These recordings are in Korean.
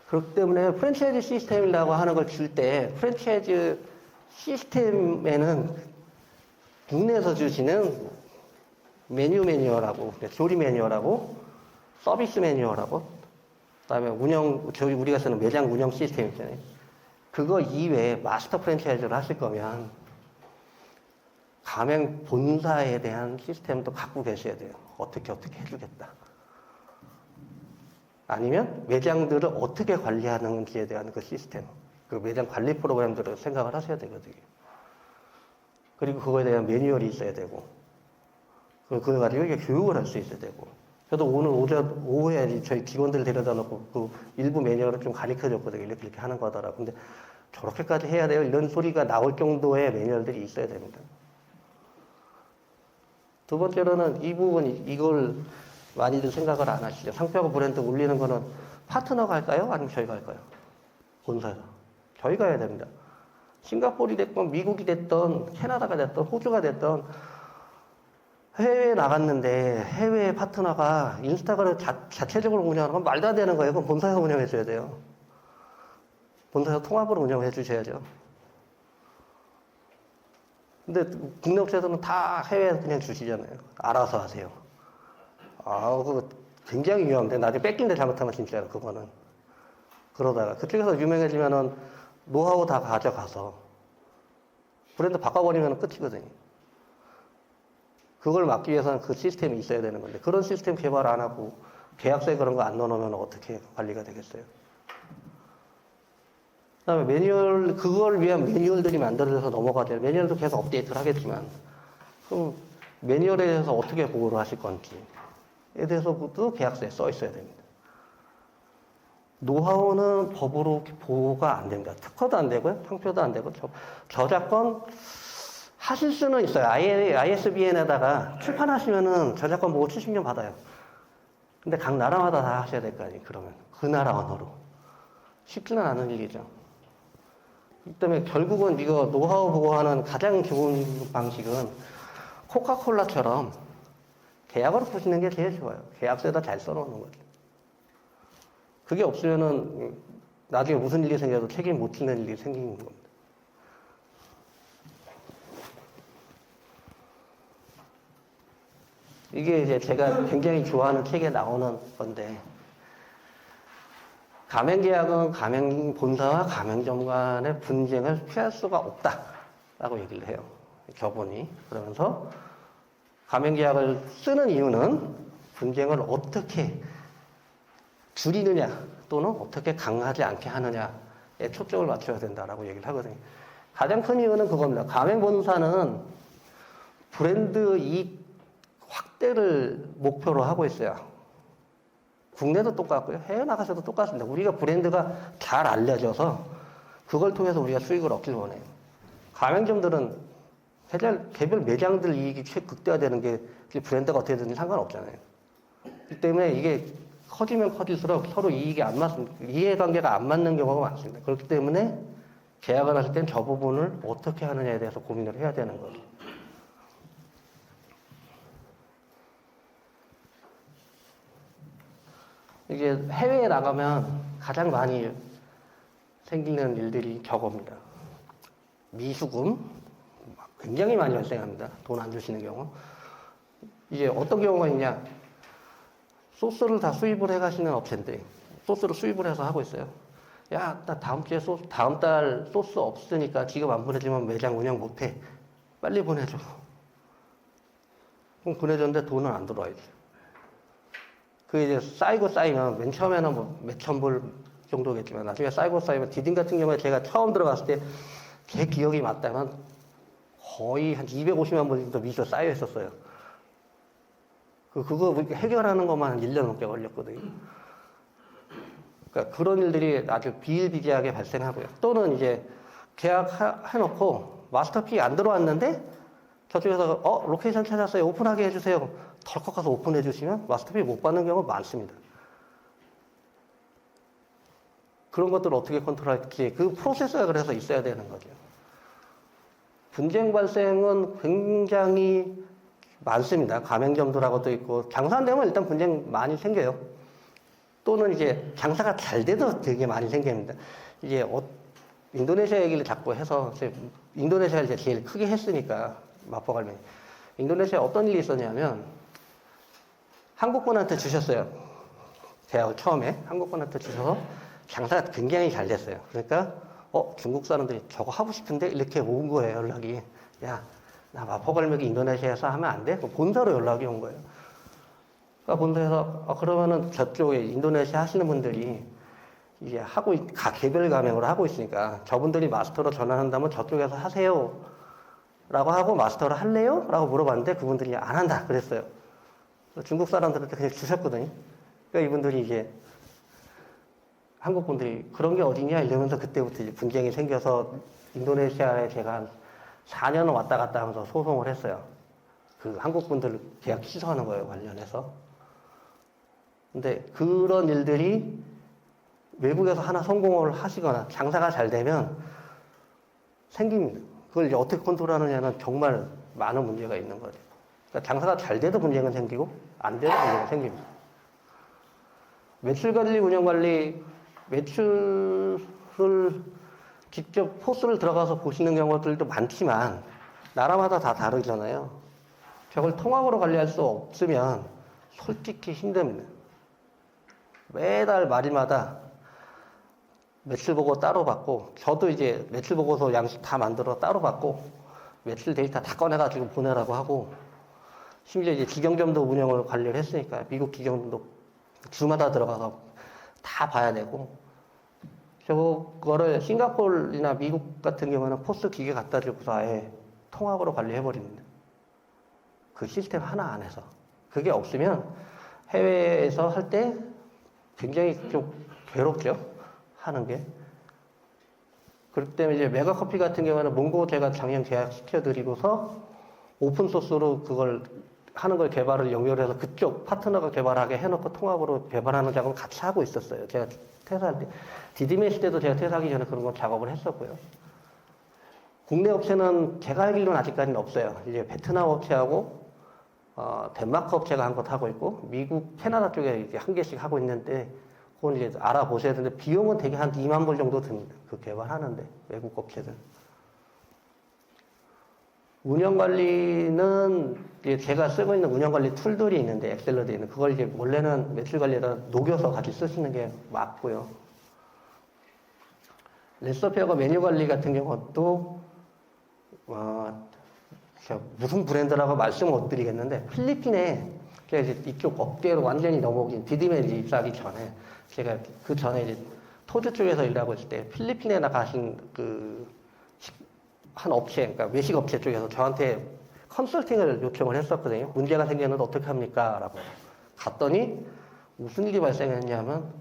그렇기 때문에 프랜차이즈 시스템이라고 하는 걸 줄 때 프랜차이즈 시스템에는 국내에서 주시는 메뉴 매뉴얼하고 조리 매뉴얼하고 서비스 매뉴얼하고 그다음에 저희 우리가 쓰는 매장 운영 시스템 있잖아요. 그거 이외에 마스터 프랜차이즈를 하실 거면 가맹 본사에 대한 시스템도 갖고 계셔야 돼요. 어떻게 해주겠다. 아니면 매장들을 어떻게 관리하는지에 대한 그 시스템, 그 매장 관리 프로그램들을 생각을 하셔야 되거든요. 그리고 그거에 대한 매뉴얼이 있어야 되고, 그거 가지고 이게 교육을 할 수 있어야 되고. 저도 오늘 오후에 저희 직원들 데려다 놓고 그 일부 매뉴얼을 좀 가르쳐 줬거든요. 이렇게 하는 거더라고. 근데 저렇게까지 해야 돼요? 이런 소리가 나올 정도의 매뉴얼들이 있어야 됩니다. 두 번째로는 이 부분, 이걸 많이들 생각을 안 하시죠. 상표하고 브랜드 올리는 거는 파트너가 할까요? 아니면 저희가 할까요? 본사에서. 저희가 해야 됩니다. 싱가포르이 됐건, 미국이 됐던, 캐나다가 됐던, 호주가 됐던, 해외에 나갔는데 해외 파트너가 인스타그램 자체적으로 운영하는 건 말도 안 되는 거예요. 그건 본사에서 운영해줘야 돼요. 본사에서 통합으로 운영해 주셔야죠. 근데 국내 업체들은 다 해외에서 그냥 주시잖아요. 알아서 하세요. 그거 굉장히 위험한데 나중에 뺏긴데 잘못하면 진짜로 그거는. 그러다가 그쪽에서 유명해지면은 노하우 다 가져가서 브랜드 바꿔버리면 끝이거든요. 그걸 막기 위해서는 그 시스템이 있어야 되는 건데 그런 시스템 개발 안 하고 계약서에 그런 거 안 넣어놓으면 어떻게 관리가 되겠어요? 그다음에 매뉴얼, 그걸 위한 매뉴얼들이 만들어져서 넘어가죠. 매뉴얼도 계속 업데이트를 하겠지만 그럼 매뉴얼에 대해서 어떻게 보고를 하실 건지에 대해서도 계약서에 써 있어야 됩니다. 노하우는 법으로 보호가 안 됩니다. 특허도 안 되고요. 상표도 안 되고 저작권 하실 수는 있어요. ISBN에다가 출판하시면은 저작권 보호 70년 받아요. 근데 각 나라마다 다 하셔야 될 거 아니에요. 그러면 그 나라 언어로. 쉽지는 않은 일이죠. 이 때문에 결국은 이거 노하우 보호하는 가장 좋은 방식은 코카콜라처럼 계약으로 푸시는 게 제일 좋아요. 계약서에다 잘 써놓는 거죠. 그게 없으면은 나중에 무슨 일이 생겨도 책임 못 지는 일이 생기는 겁니다. 이게 이제 제가 굉장히 좋아하는 책에 나오는 건데, 가맹계약은 가맹 본사와 가맹점 간의 분쟁을 피할 수가 없다라고 얘기를 해요. 교본이. 그러면서 가맹계약을 쓰는 이유는 분쟁을 어떻게 줄이느냐 또는 어떻게 강하지 않게 하느냐에 초점을 맞춰야 된다라고 얘기를 하거든요. 가장 큰 이유는 그겁니다. 가맹본사는 브랜드 이익 확대를 목표로 하고 있어요. 국내도 똑같고요. 해외 나가서도 똑같습니다. 우리가 브랜드가 잘 알려져서 그걸 통해서 우리가 수익을 얻길 원해요. 가맹점들은 개별 매장들 이익이 최극대화되는 게 브랜드가 어떻게 되든지 상관없잖아요. 그렇기 때문에 이게 커지면 커질수록 서로 이해관계가 안 맞는 경우가 많습니다. 그렇기 때문에 계약을 하실 땐 저 부분을 어떻게 하느냐에 대해서 고민을 해야 되는 거죠. 이게 해외에 나가면 가장 많이 생기는 일들이 저겁니다. 미수금 굉장히 많이 발생합니다. 돈 안 주시는 경우. 이게 어떤 경우가 있냐? 소스를 다 수입을 해 가시는 업체인데 소스를 수입을 해서 하고 있어요. 야, 나 다음 달 소스 없으니까 지금 안 보내주면 매장 운영 못 해. 빨리 보내줘. 그럼 보내줬는데 돈은 안 들어와요. 그 이제 쌓이면 맨 처음에는 뭐 몇천 불 정도겠지만 나중에 쌓이면 디딘 같은 경우에 제가 처음 들어갔을 때 제 기억이 맞다면 거의 한 250만 불 정도 미처 쌓여 있었어요. 그거 해결하는 것만 한 1년 넘게 걸렸거든요. 그러니까 그런 일들이 아주 비일비재하게 발생하고요. 또는 이제 계약해놓고 마스터피 안 들어왔는데 저쪽에서 로케이션 찾았어요. 오픈하게 해주세요. 덜컥 가서 오픈해 주시면 마스터피 못 받는 경우가 많습니다. 그런 것들을 어떻게 컨트롤할지 그 프로세스가 그래서 있어야 되는 거죠. 분쟁 발생은 굉장히 많습니다. 가맹점들하고도 있고 장사 안 되면 일단 분쟁 많이 생겨요. 또는 이제 장사가 잘 돼도 되게 많이 생깁니다. 이게 인도네시아 얘기를 자꾸 해서 인도네시아를 이제 제일 크게 했으니까 마포갈비. 인도네시아에 어떤 일이 있었냐면 한국분한테 주셨어요. 대학을 처음에 한국분한테 주셔서 장사가 굉장히 잘 됐어요. 그러니까 중국 사람들이 저거 하고 싶은데 이렇게 온 거예요. 연락이. 야, 나 마포갈매기 인도네시아에서 하면 안 돼? 본사로 연락이 온 거예요. 그러니까 본사에서 그러면은 저쪽에 인도네시아 하시는 분들이 이제 개별 가맹으로 하고 있으니까 저분들이 마스터로 전환한다면 저쪽에서 하세요. 라고 하고 마스터로 할래요? 라고 물어봤는데 그분들이 안 한다. 그랬어요. 중국 사람들한테 그냥 주셨거든요. 그러니까 이분들이 이제 한국 분들이 그런 게 어디냐 이러면서 그때부터 이제 분쟁이 생겨서 인도네시아에 제가 한 4년을 왔다 갔다 하면서 소송을 했어요. 그 한국 분들 계약 취소하는 거예요, 관련해서. 근데 그런 일들이 외국에서 하나 성공을 하시거나 장사가 잘 되면 생깁니다. 그걸 이제 어떻게 컨트롤하느냐는 정말 많은 문제가 있는 거죠. 그러니까 장사가 잘 돼도 문제가 생기고 안 돼도 문제가 생깁니다. 매출 관리, 운영 관리, 매출을 직접 포스를 들어가서 보시는 경우들도 많지만 나라마다 다 다르잖아요. 저걸 통합으로 관리할 수 없으면 솔직히 힘듭니다. 매달 말일마다 매출 보고 따로 받고 저도 이제 매출 보고서 양식 다 만들어 따로 받고 매출 데이터 다 꺼내가지고 보내라고 하고 심지어 이제 기경점도 운영을 관리를 했으니까 미국 기경점도 주마다 들어가서 다 봐야 되고 저거를 싱가포르나 미국 같은 경우는 포스 기계 갖다 주고서 아예 통합으로 관리해버립니다. 그 시스템 하나 안에서. 그게 없으면 해외에서 할 때 굉장히 좀 괴롭죠. 하는 게. 그렇기 때문에 이제 메가커피 같은 경우는 몽고 제가 작년 계약시켜드리고서 오픈소스로 그걸 하는 걸 개발을 연결해서 그쪽 파트너가 개발하게 해놓고 통합으로 개발하는 작업을 같이 하고 있었어요. 제가 퇴사할 때. 디디메시 때도 제가 퇴사하기 전에 그런 거 작업을 했었고요. 국내 업체는 제가 알기로는 아직까지는 없어요. 이제 베트남 업체하고 덴마크 업체가 한 것 하고 있고 미국, 캐나다 쪽에 이제 한 개씩 하고 있는데 그건 이제 알아보셔야 되는데 비용은 되게 한 2만 불 정도 듭니다. 그 개발하는데 외국 업체들. 운영관리는 제가 쓰고 있는 운영관리 툴들이 있는데 엑셀로 되어 있는 그걸 이제 원래는 매출관리에다 녹여서 같이 쓰시는 게 맞고요. 레시피하고 메뉴관리 같은 경우도 무슨 브랜드라고 말씀을 못 드리겠는데 필리핀에 제가 이제 이쪽 업계로 완전히 넘어오긴 디디메리 입사하기 전에 제가 그 전에 이제 토주 쪽에서 일하고 있을 때 필리핀에 나가신 한 업체, 그러니까 외식 업체 쪽에서 저한테 컨설팅을 요청을 했었거든요. 문제가 생겼는데 어떻게 합니까? 라고. 갔더니 무슨 일이 발생했냐면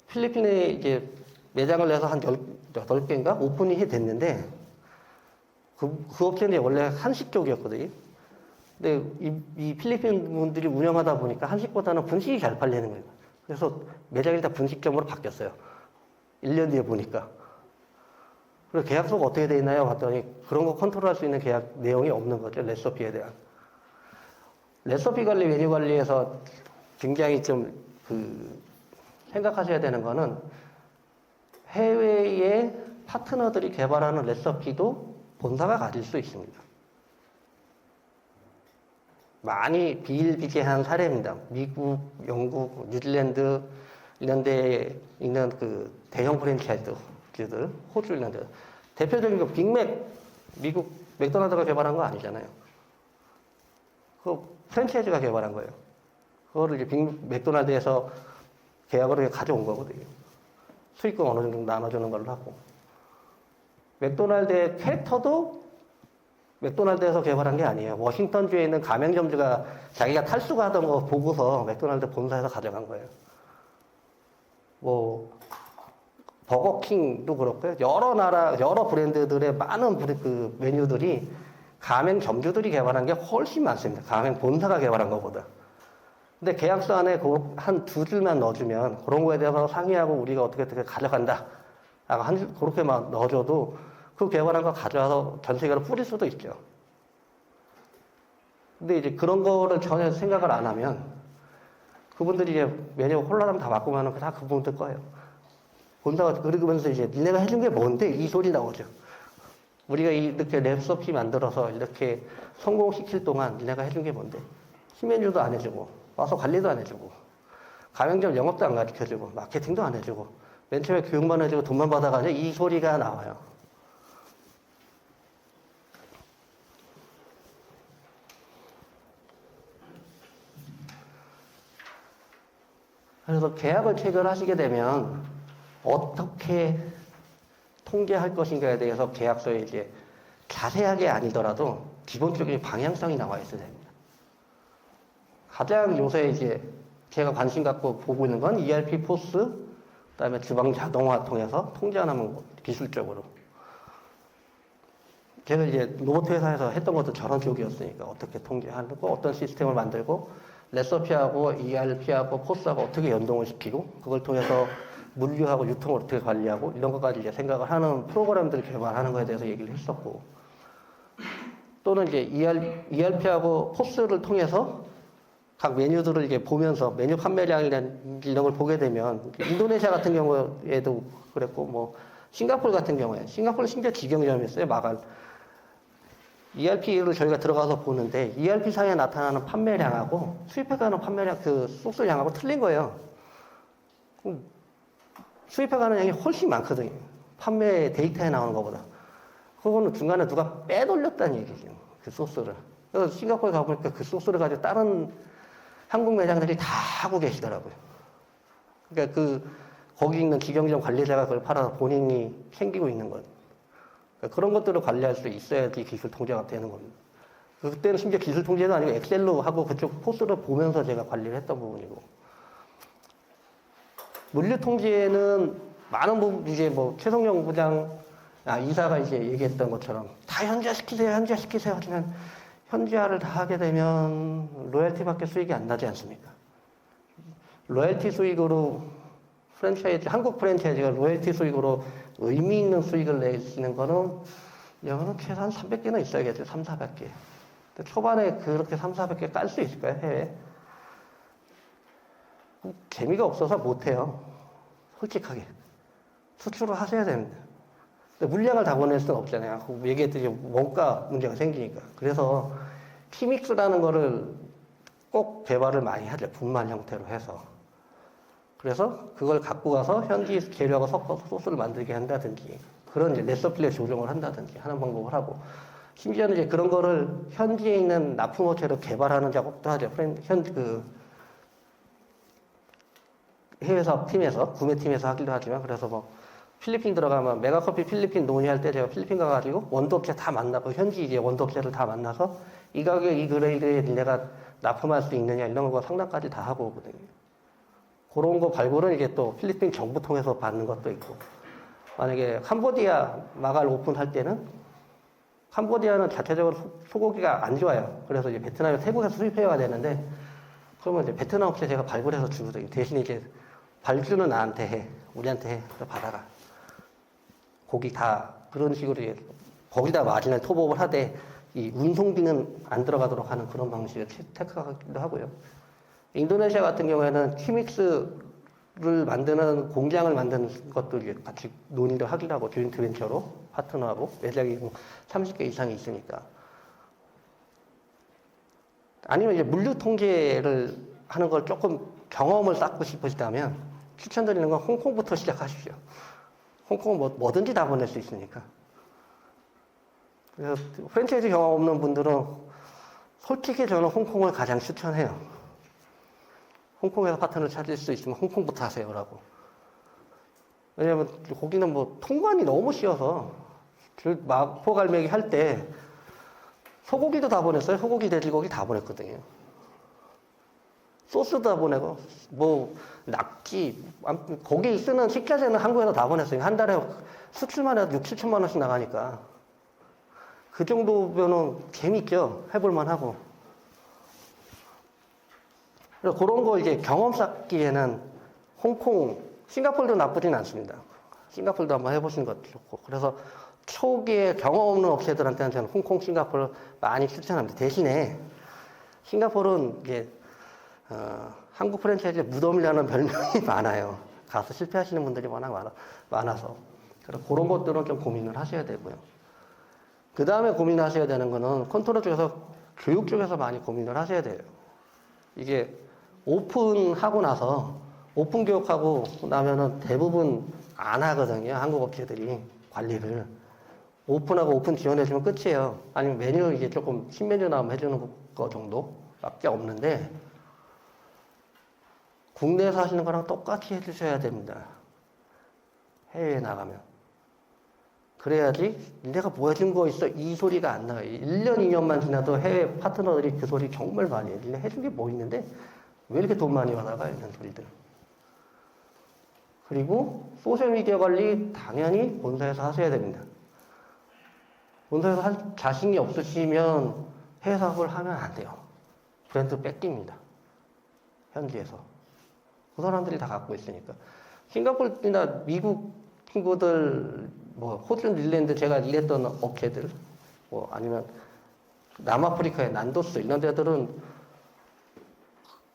필리핀에 이제 매장을 내서 한 8개인가 오픈이 됐는데 그 업체는 원래 한식 쪽이었거든요. 근데 이 필리핀 분들이 운영하다 보니까 한식보다는 분식이 잘 팔리는 거예요. 그래서 매장이 다 분식점으로 바뀌었어요. 1년 뒤에 보니까. 그래서 계약서가 어떻게 돼 있나요? 봤더니 그런 거 컨트롤할 수 있는 계약 내용이 없는 거죠. 레시피에 대한. 레시피 관리, 메뉴 관리에서 굉장히 좀 생각하셔야 되는 거는 해외의 파트너들이 개발하는 레시피도 본사가 가질 수 있습니다. 많이 비일비재한 사례입니다. 미국, 영국, 뉴질랜드 이런 데에 있는 그 대형 프랜차이즈들, 호주 이런 데 대표적인 거 빅맥, 미국 맥도날드가 개발한 거 아니잖아요. 그 프랜차이즈가 개발한 거예요. 그거를 이제 맥도날드에서 계약으로 가져온 거거든요. 수익금 어느 정도 나눠주는 걸로 하고. 맥도날드의 캐릭터도 맥도날드에서 개발한 게 아니에요. 워싱턴주에 있는 가맹점주가 자기가 탈수하던 거 보고서 맥도날드 본사에서 가져간 거예요. 버거킹도 그렇고요. 여러 브랜드들의 많은 그 메뉴들이 가맹점주들이 개발한 게 훨씬 많습니다. 가맹 본사가 개발한 것보다. 근데 계약서 안에 한 2줄만 넣어주면 그런 거에 대해서 상의하고 우리가 어떻게 가져간다. 그렇게만 넣어줘도 그 개발한 거 가져와서 전 세계로 뿌릴 수도 있죠. 근데 이제 그런 거를 전혀 생각을 안 하면 그분들이 이제 메뉴 홀라당 다 바꾸면 다 그분들 거예요. 본사가 그러면서 이제 니네가 해준 게 뭔데? 이 소리 나오죠. 우리가 이렇게 레시피 만들어서 이렇게 성공시킬 동안 니네가 해준 게 뭔데? 시메뉴도 안 해주고, 와서 관리도 안 해주고, 가맹점 영업도 안 가르쳐주고, 마케팅도 안 해주고, 맨 처음에 교육만 해주고 돈만 받아가지고 이 소리가 나와요. 그래서 계약을 체결하시게 되면 어떻게 통제할 것인가에 대해서 계약서에 이제 자세하게 아니더라도 기본적인 방향성이 나와 있어야 됩니다. 가장 요새 이제 제가 관심 갖고 보고 있는 건 ERP 포스, 그다음에 주방 자동화 통해서 통제하는 기술적으로. 제가 이제 로봇 회사에서 했던 것도 저런 쪽이었으니까 어떻게 통제하고 어떤 시스템을 만들고 레시피하고 ERP하고 포스하고 어떻게 연동을 시키고 그걸 통해서 물류하고 유통을 어떻게 관리하고 이런 것까지 이제 생각을 하는 프로그램들을 개발하는 거에 대해서 얘기를 했었고 또는 이제 ERP하고 포스를 통해서 각 메뉴들을 이제 보면서 메뉴 판매량 이런 걸 보게 되면 인도네시아 같은 경우에도 그랬고 뭐 싱가포르 같은 경우에 싱가포르 심지어 직영점이었어요. 마갈 ERP를 저희가 들어가서 보는데 ERP상에 나타나는 판매량하고 수입해가는 판매량 그 소스량하고 틀린 거예요. 수입해가는 양이 훨씬 많거든요. 판매 데이터에 나오는 것보다. 그거는 중간에 누가 빼돌렸다는 얘기죠. 그 소스를. 그래서 싱가포르에 가보니까 그 소스를 가지고 다른 한국 매장들이 다 하고 계시더라고요. 그러니까 거기 있는 직영점 관리자가 그걸 팔아서 본인이 챙기고 있는 거예요. 그러니까 그런 것들을 관리할 수 있어야지 기술 통제가 되는 겁니다. 그때는 심지어 기술 통제도 아니고 엑셀로 하고 그쪽 포스를 보면서 제가 관리를 했던 부분이고. 물류 통제는 많은 부분, 이제 뭐 최성영 부장, 이사가 이제 얘기했던 것처럼 다 현지화시키세요, 현지화시키세요. 하지만 현지화를 다 하게 되면 로열티밖에 수익이 안 나지 않습니까? 로열티 수익으로 한국 프랜차이즈가 로열티 수익으로 의미 있는 수익을 내시는 거는 영어는 최소한 300개는 있어야겠죠. 3, 400개. 근데 초반에 그렇게 3, 400개 깔 수 있을까요? 해외? 재미가 없어서 못해요. 솔직하게. 수출을 하셔야 됩니다. 근데 물량을 다 보낼 수는 없잖아요. 얘기했듯이 원가 문제가 생기니까. 그래서 티믹스라는 거를 꼭 개발을 많이 하죠. 분말 형태로 해서. 그래서 그걸 갖고 가서 현지 재료하고 섞어서 소스를 만들게 한다든지 그런 이제 레시피를 조정을 한다든지 하는 방법을 하고 심지어는 이제 그런 거를 현지에 있는 납품업체로 개발하는 작업도 하죠. 해외 사업 팀에서 구매팀에서 하기도 하지만 그래서 뭐 필리핀 들어가면 메가커피 필리핀 논의할 때 제가 필리핀 가가지고 원두업체 다 만나고 현지 이제 원두업체를 다 만나서 이 가격에 이 그레이드에 내가 납품할 수 있느냐 이런 거 상담까지 다 하고 오거든요. 그런 거 발굴은 이제 또 필리핀 정부 통해서 받는 것도 있고 만약에 캄보디아 마갈 오픈할 때는 캄보디아는 자체적으로 소고기가 안 좋아요. 그래서 이제 베트남에 태국에서 수입해야 되는데 그러면 이제 베트남 업체 제가 발굴해서 주거든요. 대신에 이제 발주는 나한테 해. 우리한테 해. 그래서 받아가. 고기 다 그런 식으로 이제 거기다 마진을 토법을 하되 이 운송비는 안 들어가도록 하는 그런 방식을 택하기도 하고요. 인도네시아 같은 경우에는 티믹스를 만드는 공장을 만드는 것도 이제 같이 논의를 하기도 하고 조인트 벤처로 파트너하고 매장이 30개 이상이 있으니까. 아니면 이제 물류 통제를 하는 걸 조금 경험을 쌓고 싶으시다면 추천드리는 건 홍콩부터 시작하십시오. 홍콩은 뭐든지 다 보낼 수 있으니까. 그래서 프랜차이즈 경험 없는 분들은 솔직히 저는 홍콩을 가장 추천해요. 홍콩에서 파트너를 찾을 수 있으면 홍콩부터 하세요라고. 왜냐면 거기는 뭐 통관이 너무 쉬워서 마포갈매기 할 때 소고기도 다 보냈어요. 소고기, 돼지고기 다 보냈거든요. 소스도 다 보내고 뭐 낙지 거기 쓰는 식자재는 한국에서 다 보냈어요. 한 달에 수출만 해도 6, 7천만 원씩 나가니까 그 정도면은 재밌죠. 해볼만 하고. 그래서 그런 거 이제 경험 쌓기에는 홍콩, 싱가포르도 나쁘진 않습니다. 싱가포르도 한번 해보시는 것도 좋고. 그래서 초기에 경험 없는 업체들한테는 저는 홍콩, 싱가포르 많이 추천합니다. 대신에 싱가포르는 이제 한국 프랜차이즈 무덤이라는 별명이 많아요. 가서 실패하시는 분들이 워낙 많아서. 그래서 그런 것들은 좀 고민을 하셔야 되고요. 그 다음에 고민하셔야 되는 거는 컨트롤 쪽에서 교육 쪽에서 많이 고민을 하셔야 돼요. 이게 오픈하고 나서 오픈 교육하고 나면은 대부분 안 하거든요. 한국 업체들이 관리를. 오픈하고 오픈 지원해주면 끝이에요. 아니면 메뉴 이게 조금 신메뉴 나오면 해주는 거 정도밖에 없는데 국내에서 하시는 거랑 똑같이 해주셔야 됩니다. 해외에 나가면. 그래야지 내가 뭐 해준 거 있어 이 소리가 안 나와요. 1년 2년만 지나도 해외 파트너들이 그 소리 정말 많이 해요. 니네 해준 게 뭐 있는데 왜 이렇게 돈 많이 받아가 이런 소리들. 그리고 소셜미디어 관리 당연히 본사에서 하셔야 됩니다. 본사에서 할 자신이 없으시면 해외 사업을 하면 안 돼요. 브랜드 뺏깁니다. 현지에서. 그 사람들이 다 갖고 있으니까. 싱가포르나 미국 친구들, 뭐, 호주, 닐랜드 제가 일했던 업체들, 뭐, 아니면 남아프리카의 난도스, 이런 데들은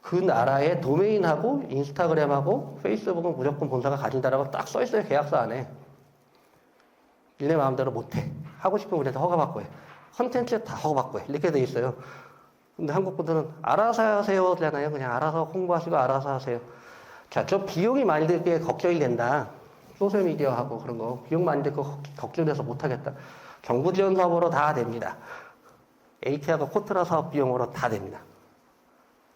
그 나라의 도메인하고 인스타그램하고 페이스북은 무조건 본사가 가진다라고 딱 써있어요. 계약서 안에. 니네 마음대로 못해. 하고 싶은 우리한테 허가받고 해. 컨텐츠 다 허가받고 해. 이렇게 돼 있어요. 근데 한국 분들은 알아서 하세요잖아요. 그냥 알아서 홍보하시고 알아서 하세요. 자, 저 비용이 많이 들게 걱정이 된다. 소셜미디어하고 그런 거. 비용 많이 들고 걱정돼서 못하겠다. 정부 지원 사업으로 다 됩니다. AT하고 코트라 사업 비용으로 다 됩니다.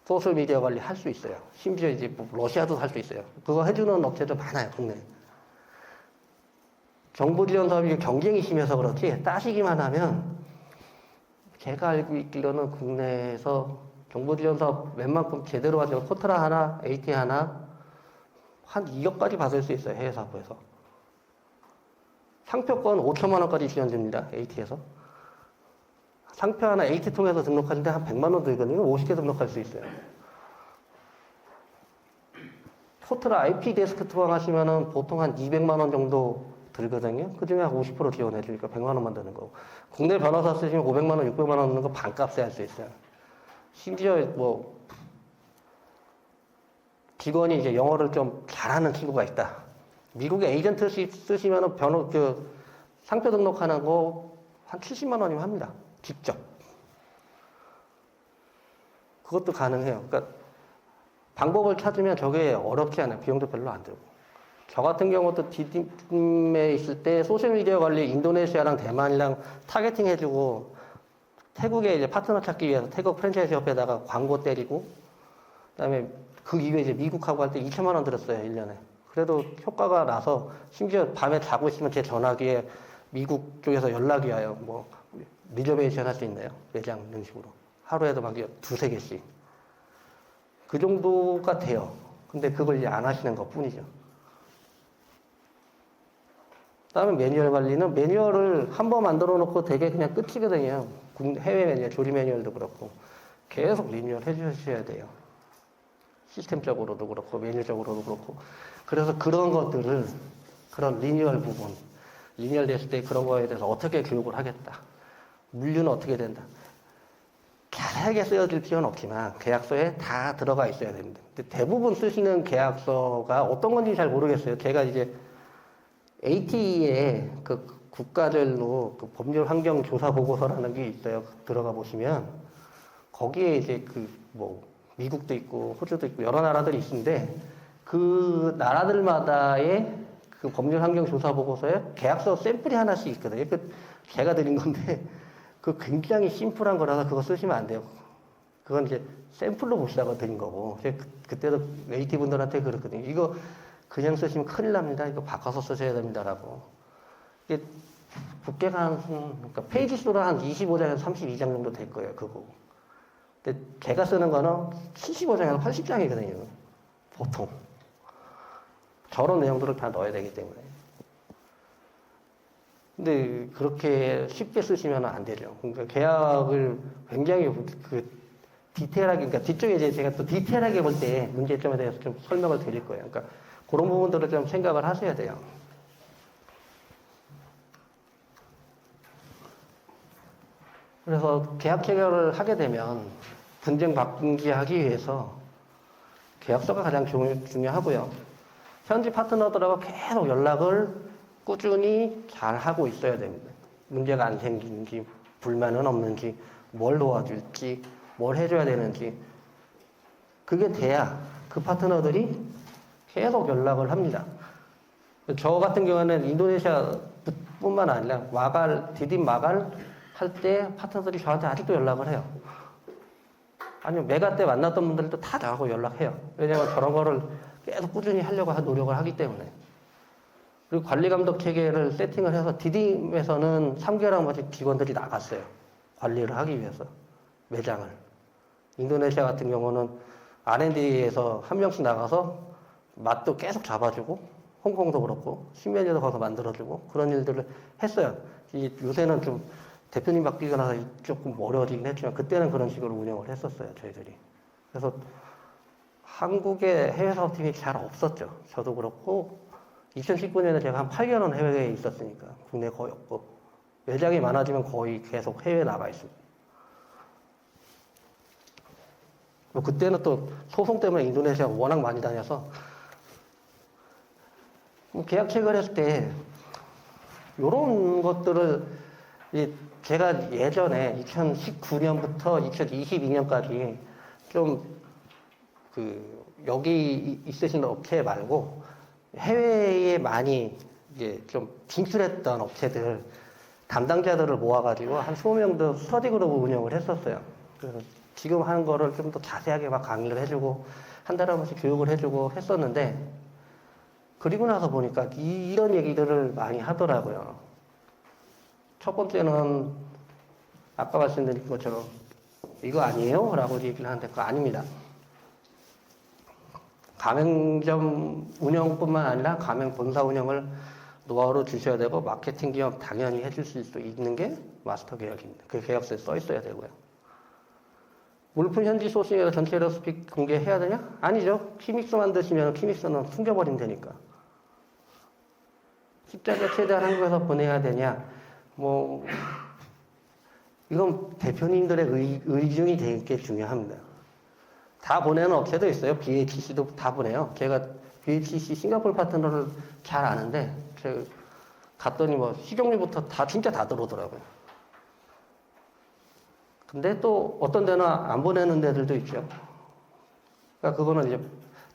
소셜미디어 관리 할 수 있어요. 심지어 이제 뭐 러시아도 할 수 있어요. 그거 해주는 업체도 많아요, 국내에. 정부 지원 사업이 경쟁이 심해서 그렇지, 따시기만 하면, 제가 알고 있기로는 국내에서 정부 지원 사업 웬만큼 제대로 하죠. 코트라 하나, AT 하나, 한 2억까지 받을 수 있어요, 해외 사업부에서. 상표권 5천만 원까지 지원됩니다, AT에서. 상표 하나 AT 통해서 등록하는데 한 100만 원 들거든요. 50개 등록할 수 있어요. 코트라 IP 데스크 투방 하시면은 보통 한 200만 원 정도 들거든요. 그 중에 한 50% 지원해 주니까 100만 원만 드는 거고. 국내 변호사 쓰시면 500만 원, 600만 원 드는 거 반값에 할 수 있어요. 심지어 뭐 직원이 이제 영어를 좀 잘하는 친구가 있다. 미국에 에이전트 쓰시면은 상표 등록하는 거 한 70만 원이면 합니다. 직접. 그것도 가능해요. 그러니까 방법을 찾으면 저게 어렵지 않아요. 비용도 별로 안 들고. 저 같은 경우도 D팀에 있을 때 소셜미디어 관리 인도네시아랑 대만이랑 타겟팅 해주고 태국에 이제 파트너 찾기 위해서 태국 프랜차이즈 협회에다가 광고 때리고 그다음에 그 이후에 이제 미국하고 할 때 2천만 원 들었어요. 1년에. 그래도 효과가 나서 심지어 밤에 자고 있으면 제 전화기에 미국 쪽에서 연락이 와요. 뭐 리저베이션 할 수 있나요? 매장 이런 식으로. 하루에도 막 2-3개씩. 그 정도가 돼요. 근데 그걸 이제 안 하시는 것 뿐이죠. 다음에 매뉴얼 관리는 매뉴얼을 한 번 만들어 놓고 되게 그냥 끝이거든요. 해외 매뉴얼, 조리 매뉴얼도 그렇고. 계속 리뉴얼 해주셔야 돼요. 시스템적으로도 그렇고, 매뉴얼적으로도 그렇고. 그래서 그런 것들을, 그런 리뉴얼 부분, 리뉴얼 됐을 때 그런 거에 대해서 어떻게 교육을 하겠다. 물류는 어떻게 된다. 자세하게 쓰여질 필요는 없지만 계약서에 다 들어가 있어야 됩니다. 근데 대부분 쓰시는 계약서가 어떤 건지 잘 모르겠어요. 제가 이제 AT의 그 국가별로 그 법률 환경 조사 보고서라는 게 있어요. 들어가 보시면 거기에 이제 그 뭐 미국도 있고 호주도 있고 여러 나라들이 있는데 그 나라들마다의 그 법률 환경 조사 보고서에 계약서 샘플이 하나씩 있거든요. 그 제가 드린 건데 그 굉장히 심플한 거라서 그거 쓰시면 안 돼요. 그건 이제 샘플로 보시다가 드린 거고. 그때도 AT 분들한테 그랬거든요. 이거 그냥 쓰시면 큰일 납니다. 이거 바꿔서 쓰셔야 됩니다라고. 이게 두께가 그러니까 페이지 수로 한 25장에서 32장 정도 될 거예요. 그거. 근데 제가 쓰는 거는 75장에서 80장이거든요. 보통. 저런 내용들을 다 넣어야 되기 때문에. 근데 그렇게 쉽게 쓰시면 안 되죠. 그러니까 계약을 굉장히 디테일하게, 그러니까 뒤쪽에 이제 제가 또 디테일하게 볼 때 문제점에 대해서 좀 설명을 드릴 거예요. 그러니까 그런 부분들을 좀 생각을 하셔야 돼요. 그래서 계약 체결을 하게 되면 분쟁 방지하기 위해서 계약서가 가장 중요하고요. 현지 파트너들하고 계속 연락을 꾸준히 잘 하고 있어야 됩니다. 문제가 안 생기는지, 불만은 없는지, 뭘 도와줄지, 뭘 해줘야 되는지. 그게 돼야 그 파트너들이 계속 연락을 합니다. 저 같은 경우는 인도네시아뿐만 아니라 디딤 마갈 할 때 파트너들이 저한테 아직도 연락을 해요. 아니면 메가 때 만났던 분들도 다 나하고 연락해요. 왜냐면 저런 거를 계속 꾸준히 하려고 노력을 하기 때문에. 그리고 관리 감독 체계를 세팅을 해서 디딤에서는 3개월 한 번씩 직원들이 나갔어요. 관리를 하기 위해서. 매장을. 인도네시아 같은 경우는 R&D에서 한 명씩 나가서 맛도 계속 잡아주고, 홍콩도 그렇고, 신메뉴도 거기서 만들어주고, 그런 일들을 했어요. 요새는 좀 대표님 바뀌고 나서 조금 어려워지긴 했지만, 그때는 그런 식으로 운영을 했었어요, 저희들이. 그래서 한국의 해외 사업팀이 잘 없었죠. 저도 그렇고, 2019년에 제가 한 8개월은 해외에 있었으니까, 국내 거의 없고, 매장이 많아지면 거의 계속 해외에 나가 있습니다. 그때는 또 소송 때문에 인도네시아가 워낙 많이 다녀서 계약 체결 했을 때 이런 것들을 제가 예전에 2019년부터 2022년까지 좀 여기 있으신 업체 말고 해외에 많이 이제 좀 진출했던 업체들 담당자들을 모아가지고 한 20명도 스터디 그룹을 운영을 했었어요. 그래서 지금 하는 거를 좀 더 자세하게 막 강의를 해주고 한 달에 한 번씩 교육을 해주고 했었는데 그리고 나서 보니까 이런 얘기들을 많이 하더라고요. 첫 번째는 아까 말씀드린 것처럼 이거 아니에요? 라고 얘기를 하는데 그거 아닙니다. 가맹점 운영뿐만 아니라 가맹 본사 운영을 노하우로 주셔야 되고 마케팅 기업 당연히 해줄 수 있는 게 마스터 계약입니다. 그 계약서에 써 있어야 되고요. 물품 현지 소싱에서 전체 레시피 공개해야 되냐? 아니죠. 키믹스 만드시면 키믹스는 숨겨버리면 되니까. 십자가 최대한 한국에서 보내야 되냐? 이건 대표님들의 의중이 되게 중요합니다. 다 보내는 업체도 있어요. BHC도 다 보내요. 제가 BHC 싱가포르 파트너를 잘 아는데, 제가 갔더니 식용유부터 진짜 다 들어오더라고요. 근데 또 어떤 데는 안 보내는 데들도 있죠. 그러니까 그거는 이제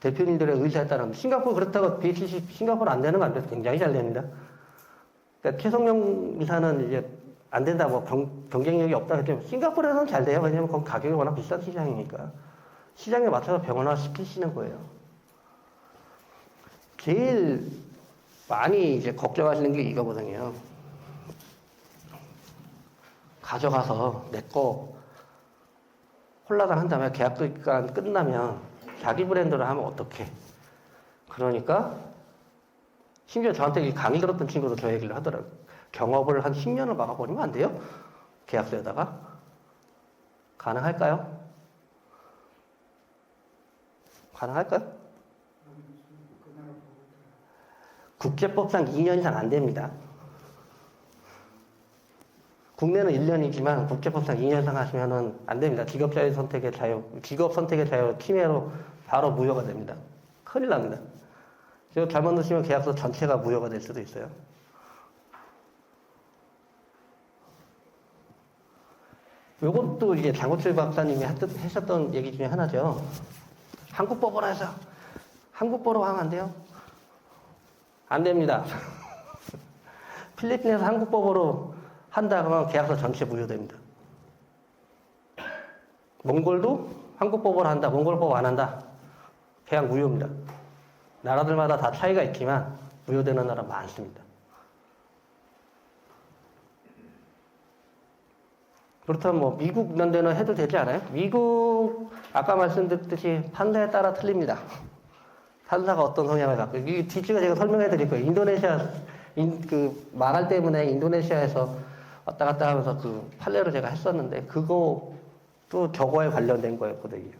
대표님들의 의사에 따라 싱가포르 그렇다고 BHC 싱가포르 안 되는 거 안 돼서 굉장히 잘 됩니다. 그러니까 최성용 이사는 이제 안 된다, 경쟁력이 없다 했지만 싱가포르에서는 잘 돼요. 왜냐면 거기 가격이 워낙 비싼 시장이니까. 시장에 맞춰서 병원화 시키시는 거예요. 제일 많이 이제 걱정하시는 게 이거거든요. 가져가서 내 거 홀라당 한 다음에 계약 기간 끝나면 자기 브랜드로 하면 어떡해. 그러니까 심지어 저한테 강의 들었던 친구도 저 얘기를 하더라고요. 경업을 한 10년을 막아버리면 안 돼요? 계약서에다가. 가능할까요? 가능할까요? 국제법상 2년 이상 안 됩니다. 국내는 1년이지만 국제법상 2년 이상 하시면은 안 됩니다. 직업 선택의 자유 침해로 바로 무효가 됩니다. 큰일 납니다. 제가 잘못 넣으시면 계약서 전체가 무효가 될 수도 있어요. 요것도 이제 장호철 박사님이 하셨던 얘기 중에 하나죠. 한국법으로 해서 한국법으로 하면 안 돼요? 안 됩니다. 필리핀에서 한국법으로 한다 그러면 계약서 전체 무효됩니다. 몽골도 한국법으로 한다, 몽골법 안 한다, 계약 무효입니다. 나라들마다 다 차이가 있지만 무효되는 나라 많습니다. 그렇다면 미국 이런 데는 해도 되지 않아요? 미국 아까 말씀드렸듯이 판사에 따라 틀립니다. 판사가 어떤 성향을 갖고 이 뒤쪽에 제가 설명해 드릴 거예요. 인도네시아 마갈 때문에 인도네시아에서 왔다 갔다 하면서 판례를 제가 했었는데 그것도 저거에 관련된 거였거든요.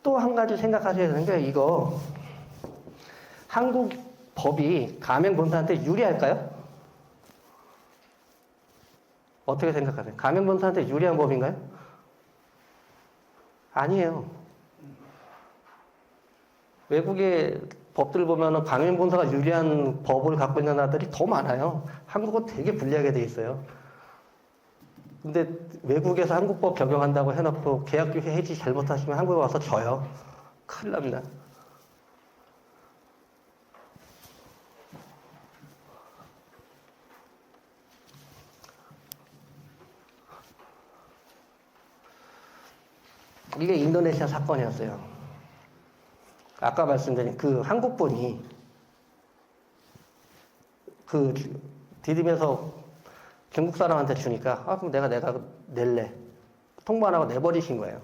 또 한 가지 생각하셔야 되는 게 이거 한국 법이 가맹본사한테 유리할까요? 어떻게 생각하세요? 가맹본사한테 유리한 법인가요? 아니에요. 외국의 법들 보면은 강행본사가 유리한 법을 갖고 있는 나라들이 더 많아요. 한국은 되게 불리하게 돼 있어요. 근데 외국에서 한국법 적용한다고 해놓고 계약규 해지 잘못하시면 한국에 와서 져요. 큰일 납니다. 이게 인도네시아 사건이었어요. 아까 말씀드린 그 한국분이 그 디딤에서 중국 사람한테 주니까 그럼 내가 낼래. 통보 안 하고 내버리신 거예요.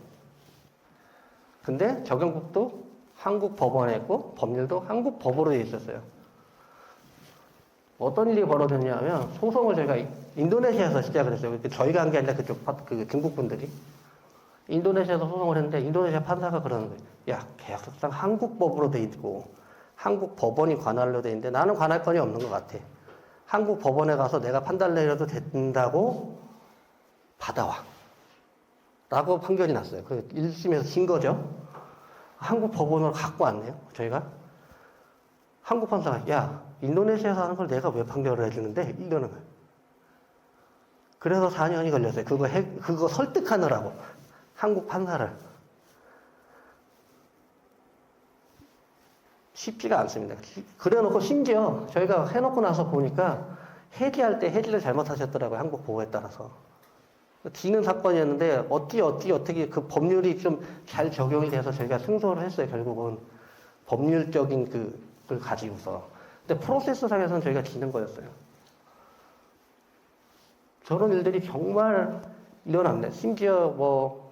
근데 적용국도 한국 법원에 있고 법률도 한국 법으로 돼 있었어요. 어떤 일이 벌어졌냐면 소송을 저희가 인도네시아에서 시작을 했어요. 저희가 한 게 아니라 그 중국 분들이 인도네시아에서 소송을 했는데 인도네시아 판사가 그러는 거예요. 야, 계약서상 한국 법으로 돼 있고 한국 법원이 관할로 돼 있는데 나는 관할 건이 없는 것 같아. 한국 법원에 가서 내가 판단 내려도 된다고 받아와. 라고 판결이 났어요. 그 1심에서 진 거죠. 한국 법원으로 갖고 왔네요. 저희가. 한국 판사가 야, 인도네시아에서 하는 걸 내가 왜 판결을 해주는데? 이러는 거예요. 그래서 4년이 걸렸어요. 그거 설득하느라고. 한국 판사를. 쉽지가 않습니다. 그래 놓고 심지어 저희가 해놓고 나서 보니까 해지할 때 해지를 잘못하셨더라고요. 한국 보호에 따라서. 지는 사건이었는데 어떻게 그 법률이 좀 잘 적용이 돼서 저희가 승소를 했어요. 결국은 법률적인 그걸 가지고서. 근데 프로세스상에서는 저희가 지는 거였어요. 저런 일들이 정말 일어납니다. 심지어 뭐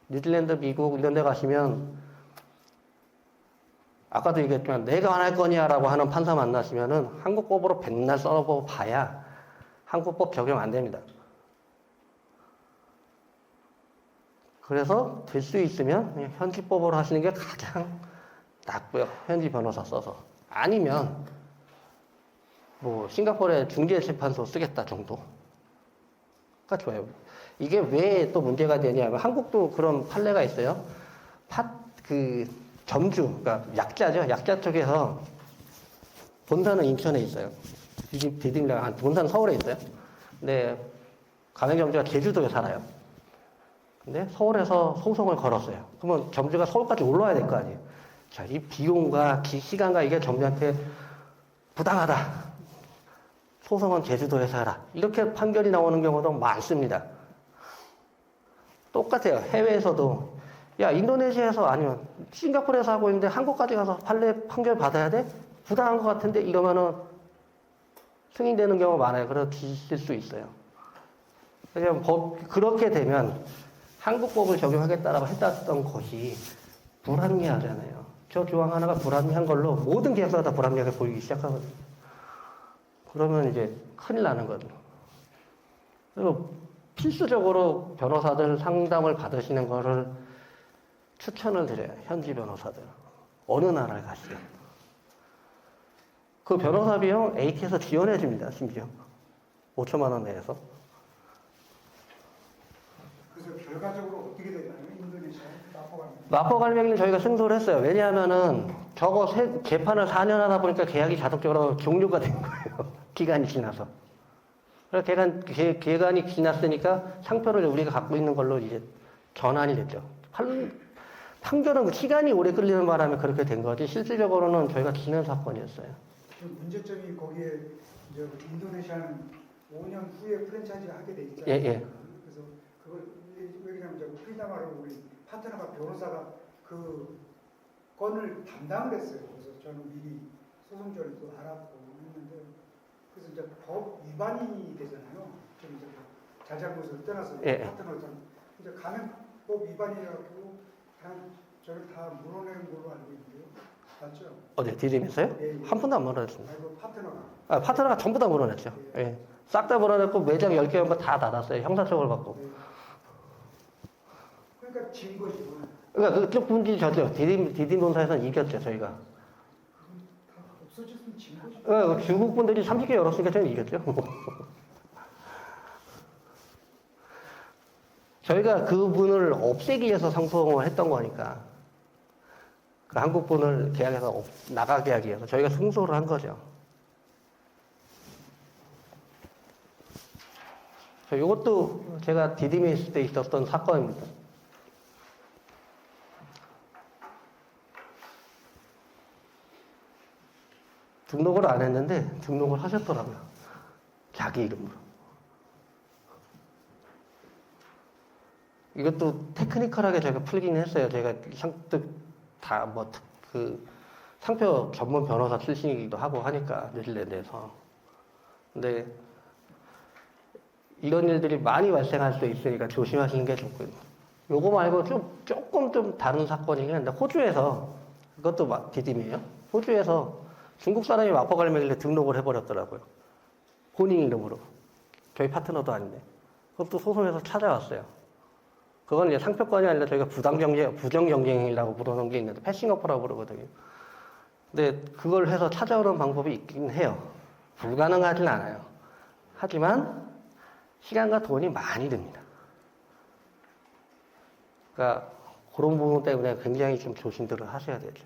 뉴질랜드, 미국 이런 데 가시면 아까도 얘기했지만 내가 안 할 거냐라고 하는 판사 만나시면은 한국법으로 백날 써보 봐야 한국법 적용 안 됩니다. 그래서 될 수 있으면 그냥 현지법으로 하시는 게 가장 낫고요. 현지 변호사 써서. 아니면 뭐 싱가포르의 중재재판소 쓰겠다 정도가 좋아요. 이게 왜 또 문제가 되냐면 한국도 그런 판례가 있어요. 점주, 그러니까 약자죠. 약자 쪽에서 본사는 인천에 있어요. 디딤이랑 본사는 서울에 있어요. 근데 가맹점주가 제주도에 살아요. 근데 서울에서 소송을 걸었어요. 그러면 점주가 서울까지 올라와야 될 거 아니에요. 자, 이 비용과 시간과 이게 점주한테 부당하다. 소송은 제주도에서 하라. 이렇게 판결이 나오는 경우도 많습니다. 똑같아요. 해외에서도 야, 인도네시아에서 아니면 싱가포르에서 하고 있는데 한국까지 가서 판결 받아야 돼? 부당한 것 같은데 이러면은 승인되는 경우가 많아요. 그래서 뒤질 수 있어요. 그렇게 되면 한국법을 적용하겠다라고 했던 것이 불합리하잖아요. 저 조항 하나가 불합리한 걸로 모든 계약서가 다 불합리하게 보이기 시작하거든요. 그러면 이제 큰일 나는 거죠. 그리고 필수적으로 변호사들 상담을 받으시는 거를 추천을 드려요. 현지 변호사들. 어느 나라를 가시든. 그 변호사 비용 AT에서 지원해 줍니다. 심지어. 5천만 원 내에서. 그래서 결과적으로 어떻게 되나요? 인도네시아 마포갈매기. 마포갈매기는 저희가 승소를 했어요. 왜냐하면은 저거 재판을 4년 하다 보니까 계약이 자동적으로 종료가 된 거예요. 기간이 지나서. 그래서 기간이 지났으니까 상표를 우리가 갖고 있는 걸로 이제 전환이 됐죠. 판결은 시간이 오래 끌리는 바람에 그렇게 된 거지 실질적으로는 저희가 지는 사건이었어요. 문제점이 거기에 이제 인도네시아는 5년 후에 프랜차이즈를 하게 돼 있잖아요. 예. 그래서 그걸 왜냐면 이제 프리다마로 우리 파트너가 변호사가 그 건을 담당을 했어요. 그래서 저는 미리 소송 전에 또 알았고 했는데 그래서 이제 법 위반이 되잖아요. 좀 이제 잘잘못을 떠나서 파트너처럼 이제 가맹법 위반이라고 저를 다 물어낸 걸로 알고 있는데요. 맞죠? 어디 디딤에서요? 예. 한 번도 안 물어냈습니다. 아이고 파트너가. 파트너가 전부 다 물어냈죠. 예. 싹 다 물어냈고 매장 10개 거 다 닫았어요. 형사처벌 받고. 예. 그러니까 진 거죠. 그러니까 그쪽 분들이 졌죠. 디딤 본사에서는 이겼죠. 저희가. 다 없어졌으면 진 거죠. 그러니까 중국 분들이 30개 열었으니까 저희는 이겼죠. 저희가 그분을 없애기 위해서 상속을 했던 거니까 그 한국분을 계약에서 나가게 하기 위해서 저희가 승소를 한 거죠. 이것도 제가 디딤에 있을 때 있었던 사건입니다. 등록을 안 했는데 등록을 하셨더라고요. 자기 이름으로. 이것도 테크니컬하게 제가 풀긴 했어요. 제가 상득 다 뭐 그 상표 전문 변호사 출신이기도 하고 하니까 뉴질랜드에서. 근데 이런 일들이 많이 발생할 수 있으니까 조심하시는 게 좋고요. 요거 말고 조금 좀 다른 사건이긴 한데 호주에서 그것도 디딤이에요. 호주에서 중국 사람이 마포갈매길래 등록을 해버렸더라고요. 본인 이름으로. 저희 파트너도 아닌데. 그것도 소송에서 찾아왔어요. 그건 이제 상표권이 아니라 저희가 부정경쟁이라고 부르는 게 있는데, 패싱어퍼라고 부르거든요. 근데 그걸 해서 찾아오는 방법이 있긴 해요. 불가능하진 않아요. 하지만 시간과 돈이 많이 듭니다. 그러니까 그런 부분 때문에 굉장히 좀 조심들을 하셔야 되죠.